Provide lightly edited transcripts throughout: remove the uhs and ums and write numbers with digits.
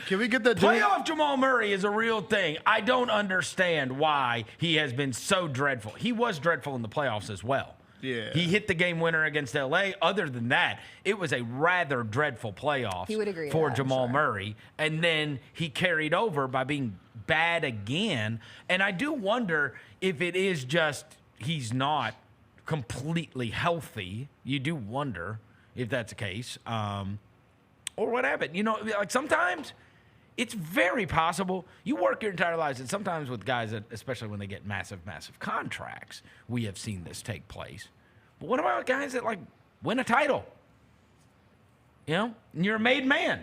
Can we get that Playoff Jamal Murray is a real thing. I don't understand why he has been so dreadful. He was dreadful in the playoffs as well. Yeah. He hit the game winner against LA. Other than that, it was a rather dreadful playoffs He would agree for to that, Jamal I'm sure. Murray. And then he carried over by being bad again. And I do wonder if it is just he's not completely healthy. You do wonder if that's the case. Or what happened. You know, like sometimes it's very possible. You work your entire lives, and sometimes with guys that, especially when they get massive, massive contracts, we have seen this take place. But what about guys that, like, win a title? You know? And you're a made man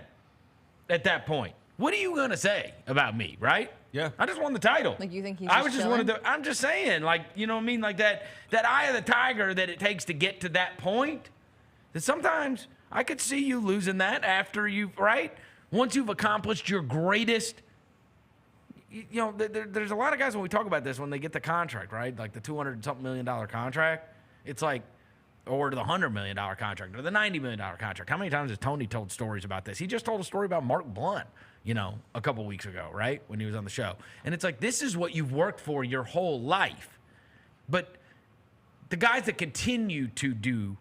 at that point. What are you going to say about me, right? Yeah. I just won the title. Like, you think he's I just was just chilling? wanted to, I'm just saying, like, you know what I mean? Like that eye of the tiger that it takes to get to that point. That sometimes I could see you losing that after you've, right? Once you've accomplished your greatest, you know, there's a lot of guys when we talk about this, when they get the contract, right? Like the $200-something million contract, it's like, or the $100 million contract, or the $90 million contract. How many times has Tony told stories about this? He just told a story about Mark Blunt, you know, a couple weeks ago, right? When he was on the show. And it's like, this is what you've worked for your whole life. But the guys that continue to do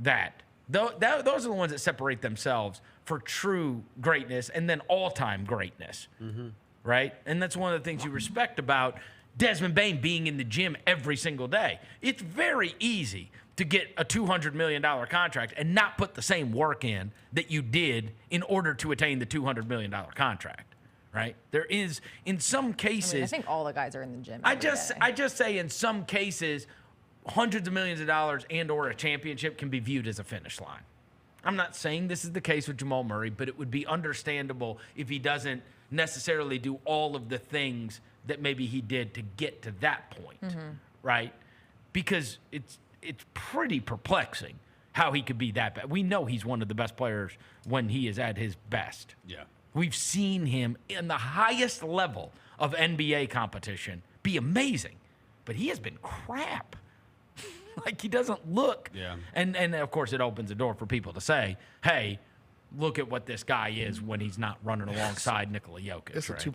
that, those are the ones that separate themselves for true greatness and then all-time greatness, right? And that's one of the things you respect about Desmond Bain being in the gym every single day. It's very easy to get a $200 million contract and not put the same work in that you did in order to attain the $200 million contract, right? There is, in some cases... I think all the guys are in the gym. I just say in some cases, hundreds of millions of dollars and or a championship can be viewed as a finish line. I'm not saying this is the case with Jamal Murray, but it would be understandable if he doesn't necessarily do all of the things that maybe he did to get to that point, right? Because it's pretty perplexing how he could be that bad. We know he's one of the best players when he is at his best. Yeah. We've seen him in the highest level of NBA competition be amazing, but he has been crap. Like, he doesn't look. Yeah. And of course, it opens the door for people to say, hey, look at what this guy is when he's not running alongside Nikola Jokic. It's a right? 2